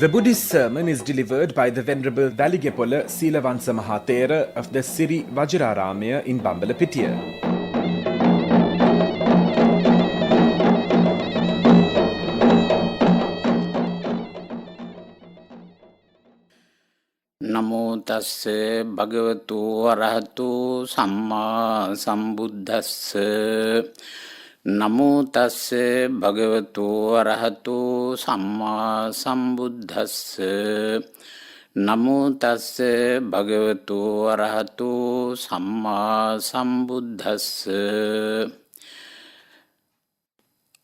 The Buddhist sermon is delivered by the Venerable Weligepola Seelawansa Maha Thera of the Siri Vajraramaya in Bambalapitiya. Namo tassa bhagavato arahato samma sambuddhassa. Namo tassa bhagavato arahato samma sambuddhassa. Namo tassa bhagavato arahato samma sambuddhassa.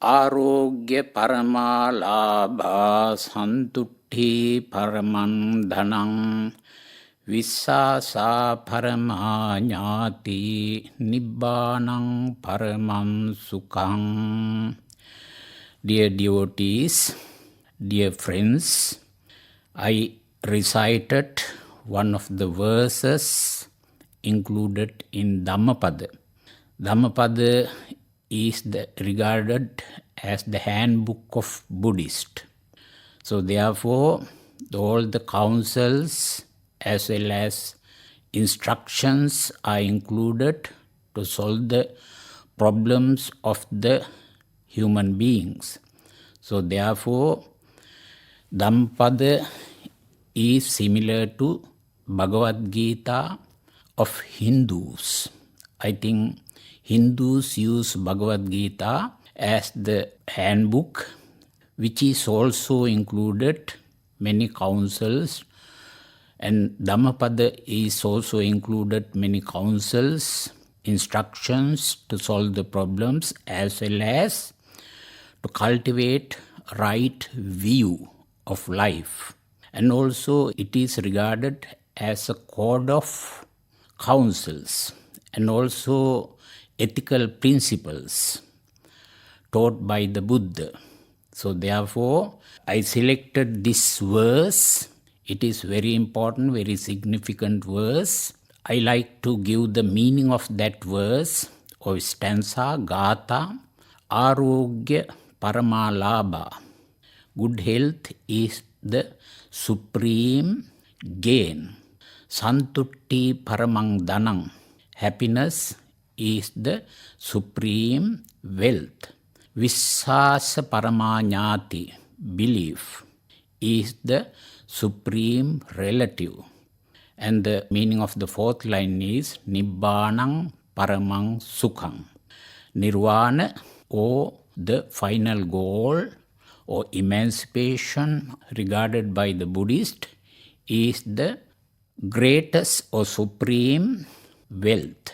Arogya paramalabha santutti paramam dhanam vissasa paramanyati nibbanam paramam sukham. Dear devotees, dear friends, I recited one of the verses included in Dhammapada. Dhammapada is regarded as the handbook of Buddhist. So therefore, all the counsels as well as instructions are included to solve the problems of the human beings. So therefore, Dhammapada is similar to Bhagavad Gita of Hindus. I think Hindus use Bhagavad Gita as the handbook, which is also included many counsels, and Dhammapada is also included many counsels, instructions to solve the problems as well as to cultivate right view of life. And also it is regarded as a code of counsels and also ethical principles taught by the Buddha. So therefore, I selected this verse. It is very important, very significant verse. I like to give the meaning of that verse or stanza, Gata. Arogya Paramalabha. Good health is the supreme gain. Santutti Paramang Dhanam. Happiness is the supreme wealth. Vissasa Paramanyati, belief, is the supreme relative. And the meaning of the fourth line is Nibbanam Paramang Sukham. Nirvana, or the final goal or emancipation regarded by the Buddhist, is the greatest or supreme wealth.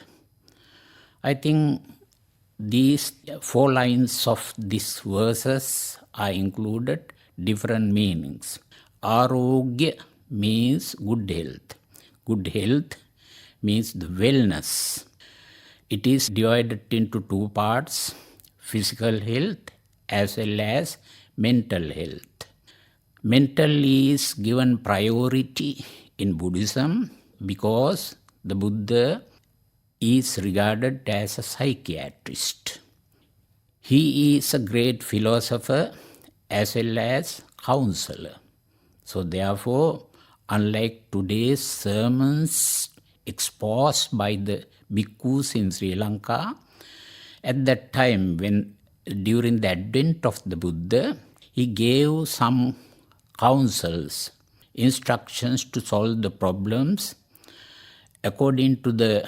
I think these 4 lines of these verses are included different meanings. Arogya means good health. Good health means the wellness. It is divided into 2 parts, physical health as well as mental health. Mental is given priority in Buddhism because the Buddha is regarded as a psychiatrist. He is a great philosopher as well as counselor. So therefore, unlike today's sermons exposed by the bhikkhus in Sri Lanka, at that time when during the advent of the Buddha, he gave some counsels, instructions to solve the problems according to the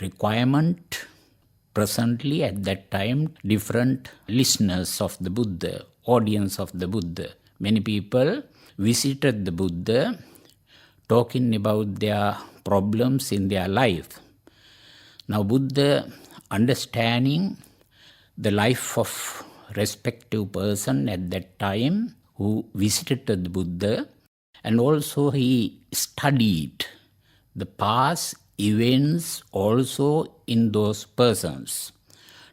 requirement. Presently at that time, different listeners of the Buddha, audience of the Buddha, many people visited the Buddha talking about their problems in their life. Now Buddha, understanding the life of respective person at that time who visited the Buddha, and also he studied the past events also in those persons.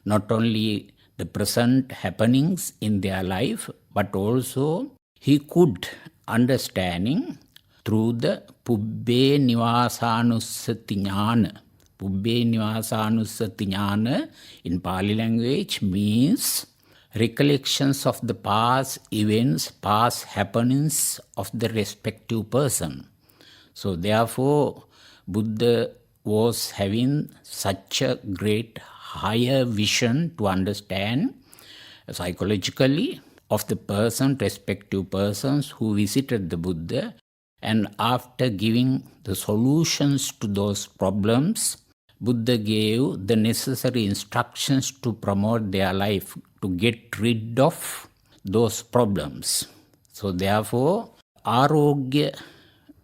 Not only the present happenings in their life, but also he could understanding through the Pubbe Nivasanussati Jnana. Pubbe Nivasanussati Jnana in Pali language means recollections of the past events, past happenings of the respective person. So therefore, Buddha was having such a great higher vision to understand psychologically of the person, respective persons who visited the Buddha, and after giving the solutions to those problems, Buddha gave the necessary instructions to promote their life, to get rid of those problems. So therefore, arogya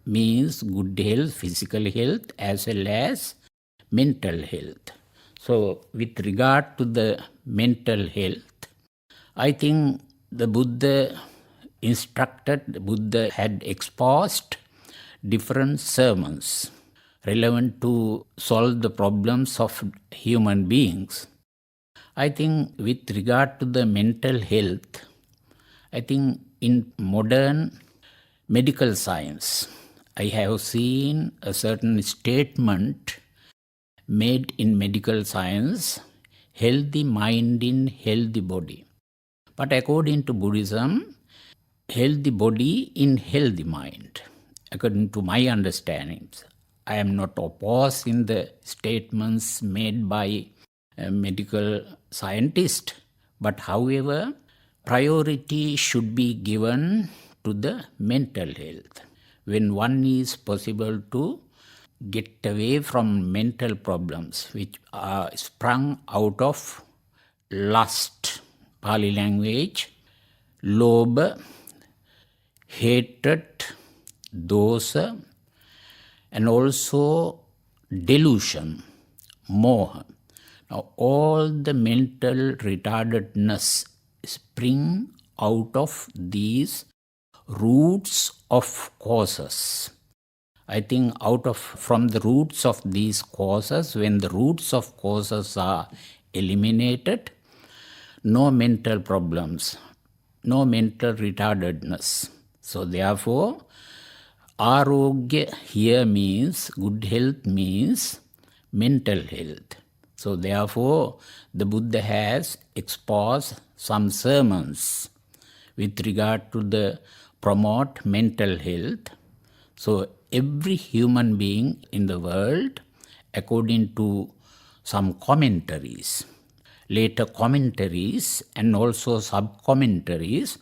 means good health, physical health, as well as mental health. So with regard to the mental health, I think the Buddha had exposed different sermons relevant to solve the problems of human beings. I think with regard to the mental health, I think in modern medical science, I have seen a certain statement made in medical science, healthy mind in healthy body. But according to Buddhism, healthy body in healthy mind. According to my understandings, I am not opposed in the statements made by a medical scientist, but however, priority should be given to the mental health. When one is possible to get away from mental problems which are sprung out of lust, Pali language, lobha, hatred, dosa, and also delusion, moha. Now all the mental retardedness spring out of these roots of causes. I think from the roots of these causes, when the roots of causes are eliminated, no mental problems, no mental retardedness. So therefore, arogya here means, good health means mental health. So therefore, the Buddha has exposed some sermons with regard to the promote mental health. So every human being in the world, according to some commentaries, later commentaries and also sub-commentaries,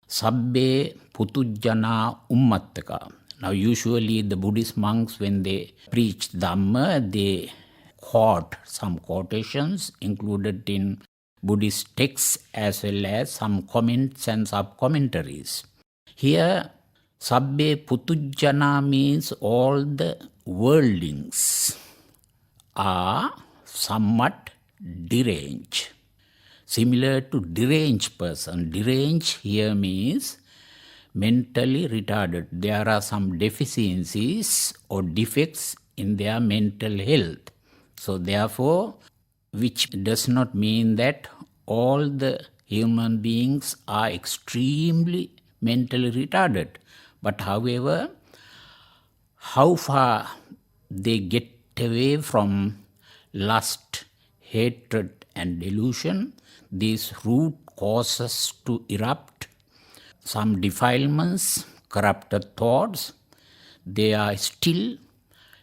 sabbe putujjana ummattaka. Now usually the Buddhist monks, when they preach Dhamma, they quote some quotations included in Buddhist texts as well as some comments and sub-commentaries. Here, sabbe putujjana means all the worldlings are somewhat deranged. Similar to deranged person. Deranged here means mentally retarded. There are some deficiencies or defects in their mental health. So therefore, which does not mean that all the human beings are extremely mentally retarded. But however, how far they get away from lust, hatred and delusion, these root causes to erupt, some defilements, corrupted thoughts, they are still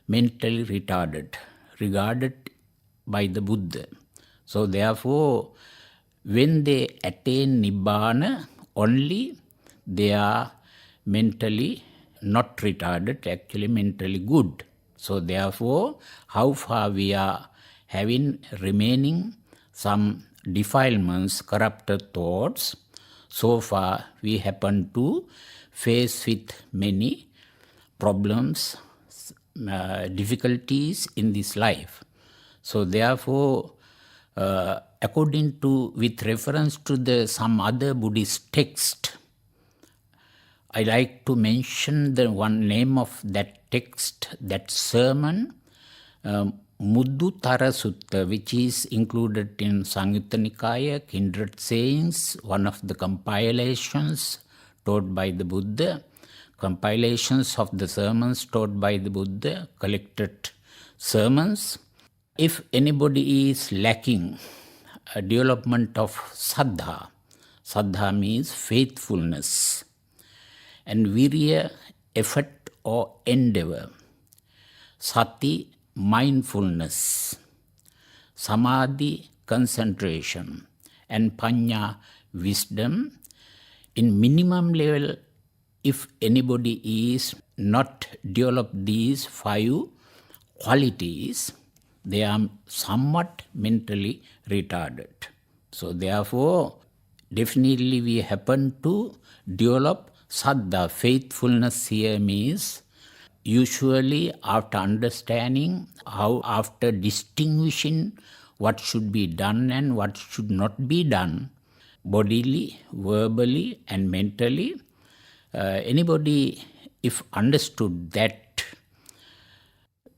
mentally retarded, regarded by the Buddha. So therefore, when they attain Nibbana, only they are mentally not retarded, actually mentally good. So therefore, how far we are having remaining some defilements, corrupted thoughts, so far we happen to face with many problems, difficulties in this life. So therefore, with reference to some other Buddhist text, I like to mention the one name of that text, that sermon, Muddutara Sutta, which is included in Samyutta Nikaya, Kindred Sayings, one of the compilations taught by the Buddha, compilations of the sermons taught by the Buddha, collected sermons. If anybody is lacking a development of saddha, Saddha means faithfulness. And virya, effort or endeavor. Sati, mindfulness. Samadhi, concentration. And panya, wisdom. In minimum level, if anybody is not developed these 5 qualities, they are somewhat mentally retarded. So therefore, definitely we happen to develop saddha. Faithfulness here means usually after understanding how, after distinguishing what should be done and what should not be done, bodily, verbally and mentally, anybody if understood that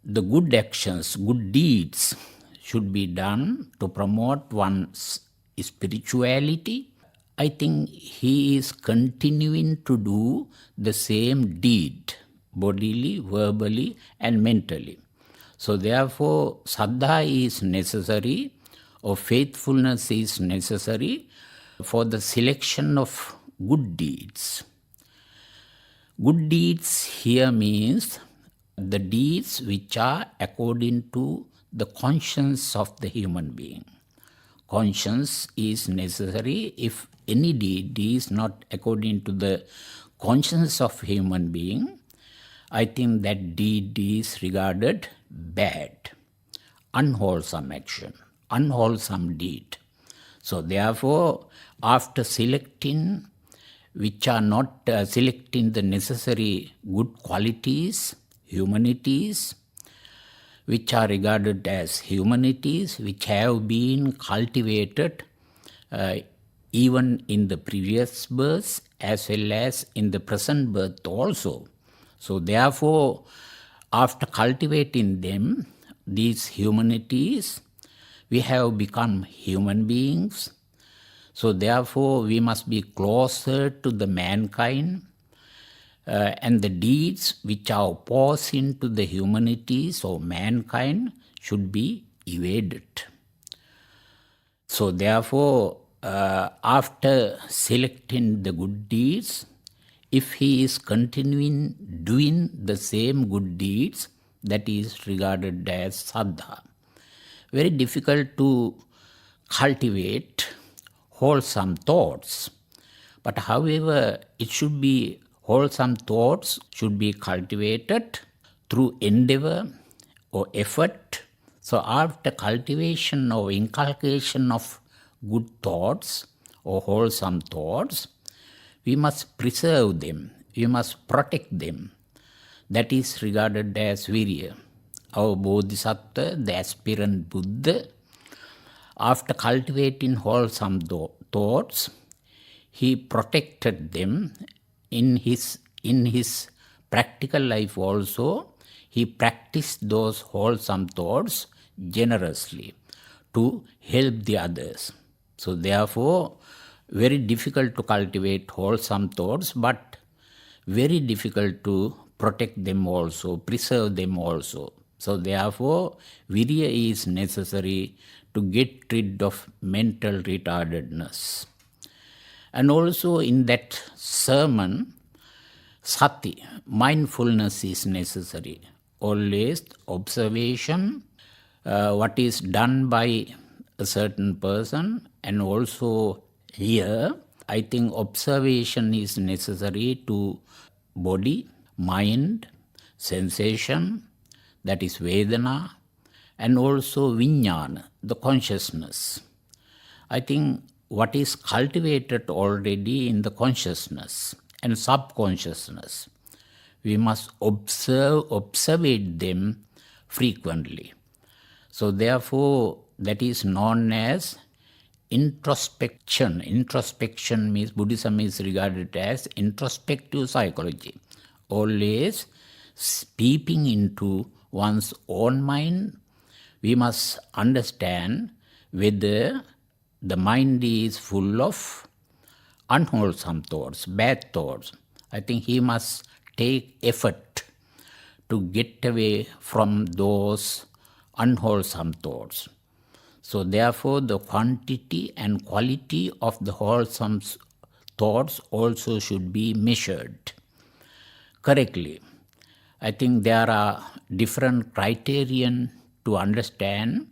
the good actions, good deeds should be done to promote one's spirituality, I think he is continuing to do the same deed, bodily, verbally and mentally. So therefore, saddha is necessary, or faithfulness is necessary for the selection of good deeds. Good deeds here means the deeds which are according to the conscience of the human being. Conscience is necessary. If any deed is not according to the conscience of human being, I think that deed is regarded bad, unwholesome action, unwholesome deed. So therefore, after selecting which are not selecting the necessary good qualities, humanities, which are regarded as humanities, which have been cultivated even in the previous births as well as in the present birth also. So therefore, after cultivating them, these humanities, we have become human beings. So therefore, we must be closer to the mankind, and the deeds which are opposing to the humanities or mankind should be evaded. So therefore, after selecting the good deeds, if he is continuing doing the same good deeds, that is regarded as saddha. Very difficult to cultivate wholesome thoughts. But however, it should be wholesome thoughts should be cultivated through endeavor or effort. So after cultivation or inculcation of good thoughts or wholesome thoughts, we must preserve them, we must protect them. That is regarded as virya. Our Bodhisattva, the aspirant Buddha, after cultivating wholesome thoughts, he protected them in his practical life also. He practiced those wholesome thoughts generously to help the others. So therefore, very difficult to cultivate wholesome thoughts, but very difficult to protect them also, preserve them also. So therefore, virya is necessary to get rid of mental retardedness. And also in that sermon, sati, mindfulness is necessary. Always observation, what is done by a certain person, and also here, I think observation is necessary to body, mind, sensation, that is Vedana, and also Vijnana, the consciousness. I think what is cultivated already in the consciousness and subconsciousness, we must observe them frequently. So therefore, that is known as introspection. Introspection means, Buddhism is regarded as introspective psychology. Always peeping into one's own mind, we must understand whether the mind is full of unwholesome thoughts, bad thoughts. I think he must take effort to get away from those unwholesome thoughts. So therefore, the quantity and quality of the wholesome thoughts also should be measured correctly. I think there are different criterion to understand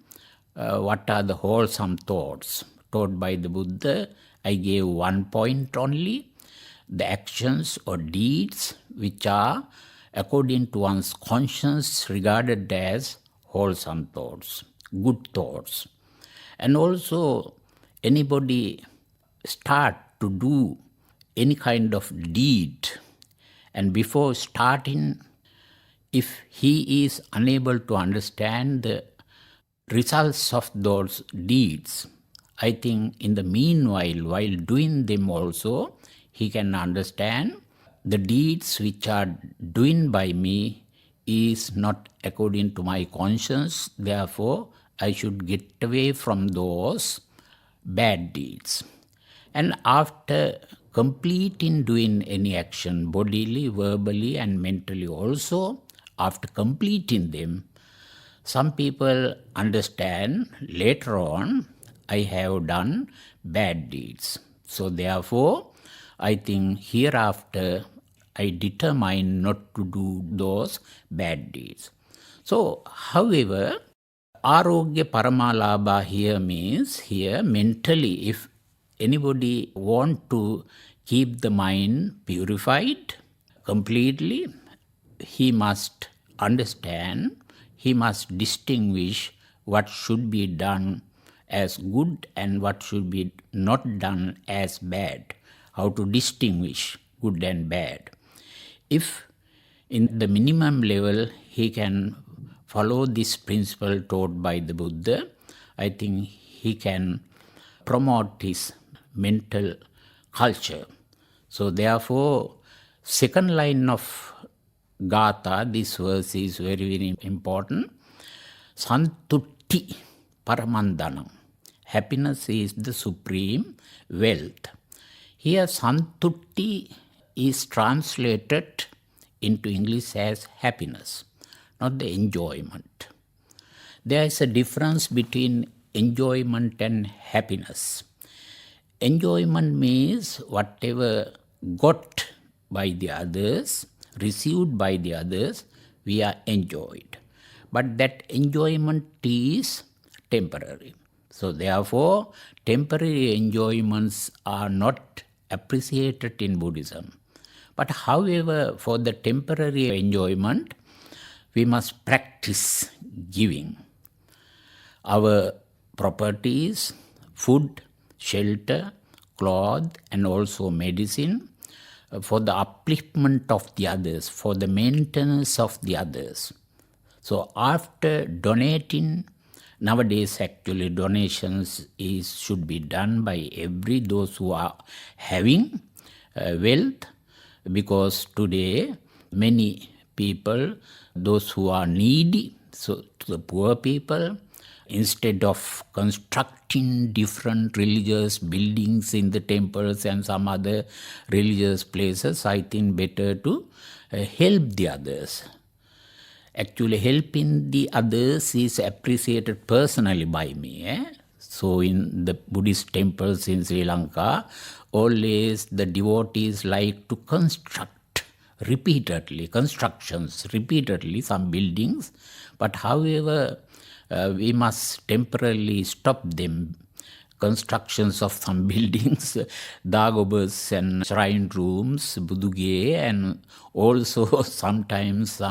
what are the wholesome thoughts taught by the Buddha. I gave one point only, the actions or deeds which are according to one's conscience regarded as wholesome thoughts, good thoughts. And also anybody start to do any kind of deed, and before starting, if he is unable to understand the results of those deeds, I think in the meanwhile, while doing them also, he can understand the deeds which are doing by me is not according to my conscience, therefore I should get away from those bad deeds. And after completing doing any action, bodily, verbally and mentally also, after completing them, some people understand later on, I have done bad deeds. So therefore, I think hereafter, I determine not to do those bad deeds. So, however, Arogya Paramalabha here means, here mentally, if anybody want to keep the mind purified completely, he must understand, he must distinguish what should be done as good and what should be not done as bad. How to distinguish good and bad. If in the minimum level he can follow this principle taught by the Buddha, I think he can promote his mental culture. So therefore, second line of Gatha, this verse is very, very important. Santutti Paramandanam. Happiness is the supreme wealth. Here Santutti is translated into English as happiness, not the enjoyment. There is a difference between enjoyment and happiness. Enjoyment means whatever got by the others, received by the others, we are enjoyed. But that enjoyment is temporary. So therefore, temporary enjoyments are not appreciated in Buddhism. But however, for the temporary enjoyment, we must practice giving. Our properties, food, shelter, cloth, and also medicine, for the upliftment of the others, for the maintenance of the others. So after donating, nowadays actually donations should be done by those who are having wealth, because today many people, those who are needy, so to the poor people, instead of constructing different religious buildings in the temples and some other religious places, I think better to help the others. Actually, helping the others is appreciated personally by me. So in the Buddhist temples in Sri Lanka, always the devotees like to construct repeatedly some buildings. But however, we must temporarily stop them. Constructions of some buildings, dagobas and shrine rooms, buduge, and also sometimes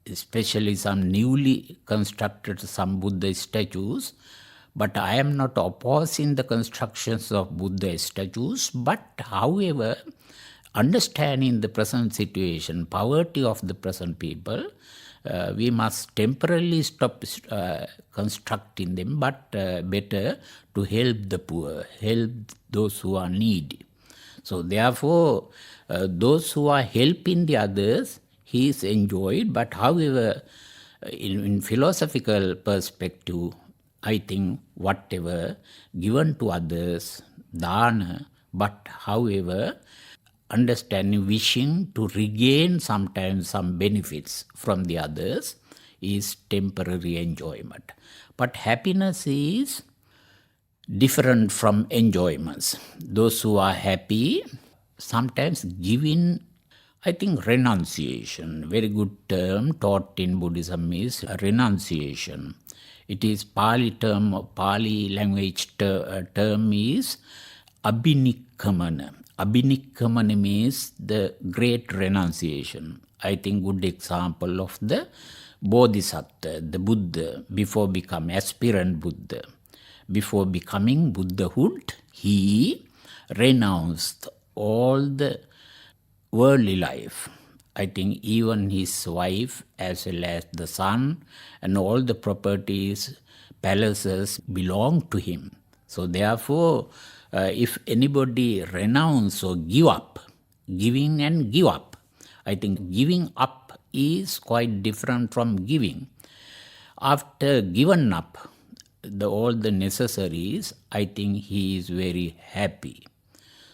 especially some newly constructed some Buddha statues. But I am not opposing the constructions of Buddha statues, but however, understanding the present situation, poverty of the present people, we must temporarily stop constructing them, but better to help the poor, help those who are needy. So therefore, those who are helping the others, he is enjoyed, but however, in philosophical perspective, I think whatever given to others, dana, but however, understanding, wishing to regain sometimes some benefits from the others is temporary enjoyment. But happiness is different from enjoyments. Those who are happy, sometimes giving, I think renunciation, very good term taught in Buddhism is renunciation. It is Pali language term is abhinikkamana. Abhinikkamana means the great renunciation. I think good example of the Bodhisattva, the Buddha, before becoming aspirant Buddha. Before becoming Buddhahood, he renounced all the worldly life. I think even his wife as well as the son and all the properties, palaces belong to him. So therefore, if anybody renounce or give up, giving and give up, I think giving up is quite different from giving. After given up all the necessaries, I think he is very happy.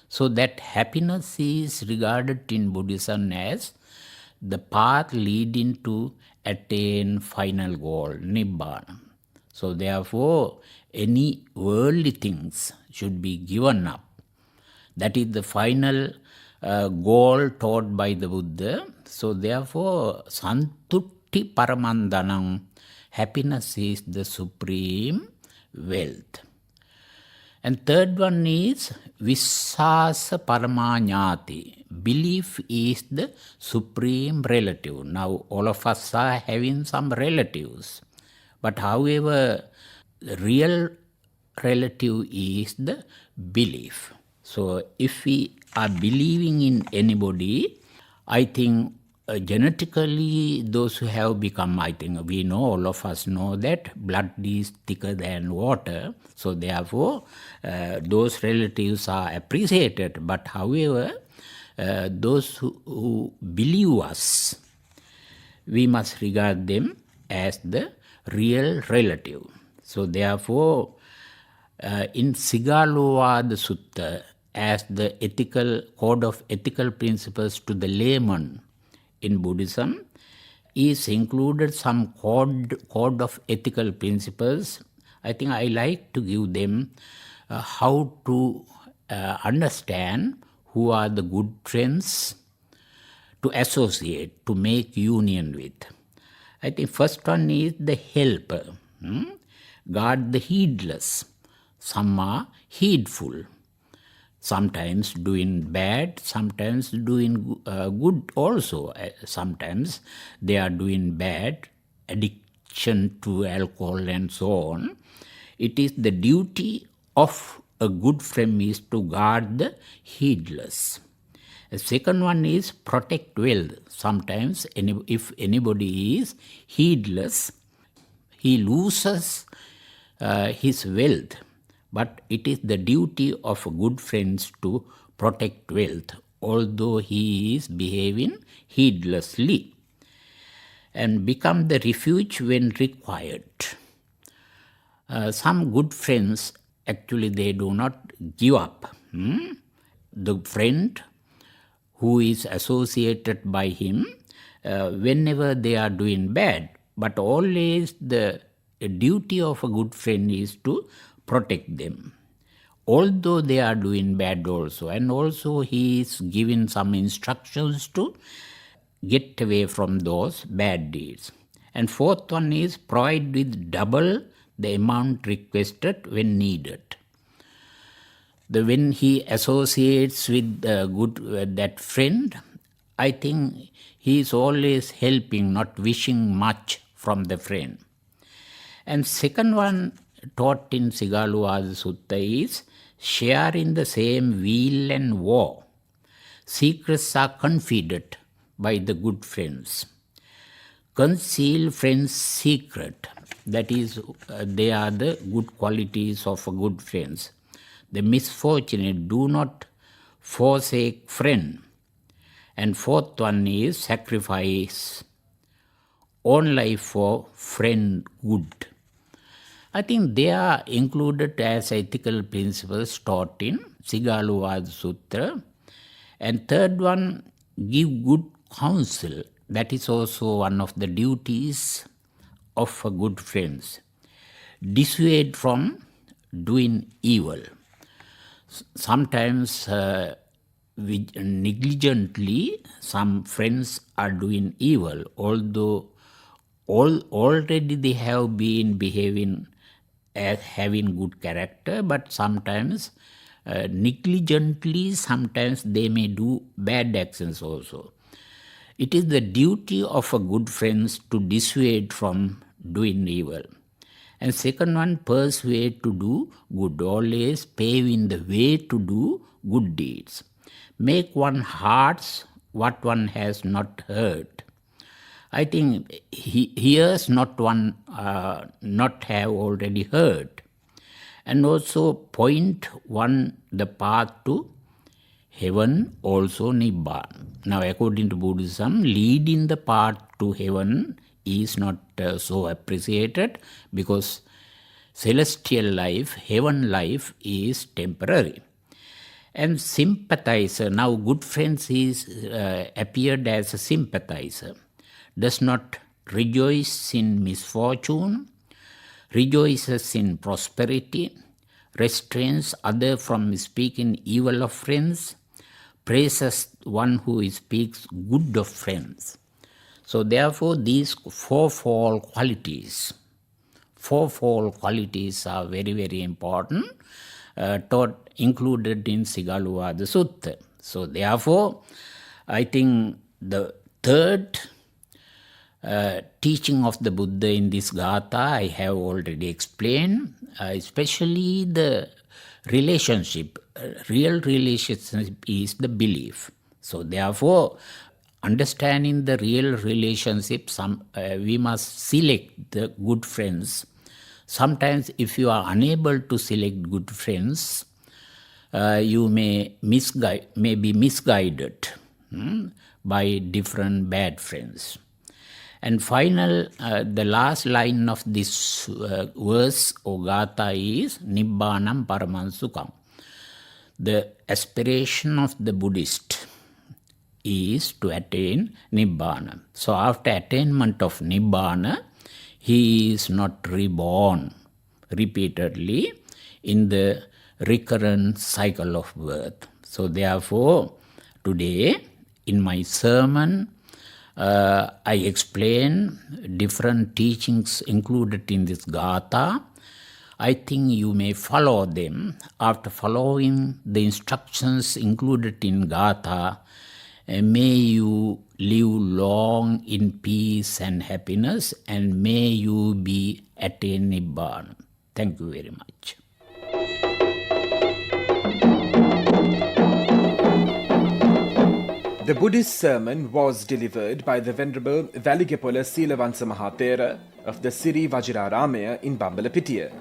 So that happiness is regarded in Buddhism as the path leading to attain final goal, Nibbana. So therefore, any worldly things should be given up. That is the final goal taught by the Buddha. So therefore, Santutti Paramandanam, happiness is the supreme wealth. And third one is Vissasa Paramanyati. Belief is the supreme relative. Now all of us are having some relatives. But however, the real relative is the belief. So if we are believing in anybody, I think genetically those who have become, I think we know, all of us know that blood is thicker than water. So therefore, those relatives are appreciated. But however, those who believe us, we must regard them as the real relative. So therefore, in Sigalovada Sutta, as the ethical code of ethical principles to the layman in Buddhism, is included some code of ethical principles. I think I like to give them how to understand who are the good friends to associate, to make union with. I think first one is the helper. Guard the heedless. Some are heedful. Sometimes doing bad, sometimes doing good also. Sometimes they are doing bad, addiction to alcohol and so on. It is the duty of a good friend is to guard the heedless. The second one is protect wealth. Sometimes if anybody is heedless, he loses his wealth. But it is the duty of good friends to protect wealth, although he is behaving heedlessly, and become the refuge when required. Some good friends, actually they do not give up. The friend who is associated by him, whenever they are doing bad, but always the duty of a good friend is to protect them, although they are doing bad also. And also he is giving some instructions to get away from those bad deeds. And fourth one is provide with double the amount requested when needed. When he associates with that friend, I think he is always helping, not wishing much from the friend. And second one taught in Sigalovada Sutta is share in the same weal and woe. Secrets are confided by the good friends. Conceal friends' secret. That is, they are the good qualities of a good friends. The misfortunate do not forsake friend. And fourth one is sacrifice own life for friend good. I think they are included as ethical principles taught in Sigalovada Sutra. And third one, give good counsel. That is also one of the duties of good friends. dissuade from doing evil. Sometimes negligently some friends are doing evil, although already they have been behaving as having good character, but sometimes negligently sometimes they may do bad actions also. It is the duty of a good friends to dissuade from doing evil. And second one, persuade to do good, always paving the way to do good deeds. Make one hearts what one has not heard. I think he hears not one not have already heard. And also point one the path to heaven, also Nibbana. Now according to Buddhism, leading the path to heaven is not so appreciated, because celestial life, heaven life is temporary. And sympathizer, now good friends is appeared as a sympathizer, does not rejoice in misfortune, rejoices in prosperity, restrains other from speaking evil of friends, praises one who speaks good of friends. So therefore these fourfold qualities are very, very important, taught, included in Sigaluwada Sutta. So therefore, I think the third teaching of the Buddha in this Gatha I have already explained, especially the relationship. Real relationship is the belief. So therefore, understanding the real relationship, we must select the good friends. Sometimes if you are unable to select good friends, you may be misguided by different bad friends. And final, the last line of this verse or Gatha is Nibbanam Paramansukam. The aspiration of the Buddhist is to attain Nibbana. So after attainment of Nibbana, he is not reborn repeatedly in the recurrent cycle of birth. So therefore, today in my sermon, I explain different teachings included in this Gatha. I think you may follow them. After following the instructions included in Gatha, may you live long in peace and happiness, and may you be attain Nibbana. Thank you very much. The Buddhist sermon was delivered by the Venerable Weligepola Seelawansa Maha Thera of the Siri Vajraramaya in Bambalapitiya.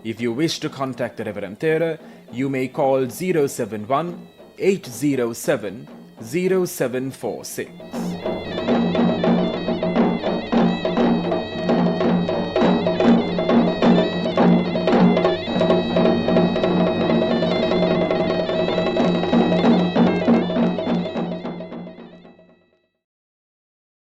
If you wish to contact the Reverend Thera, you may call 071 807 0746.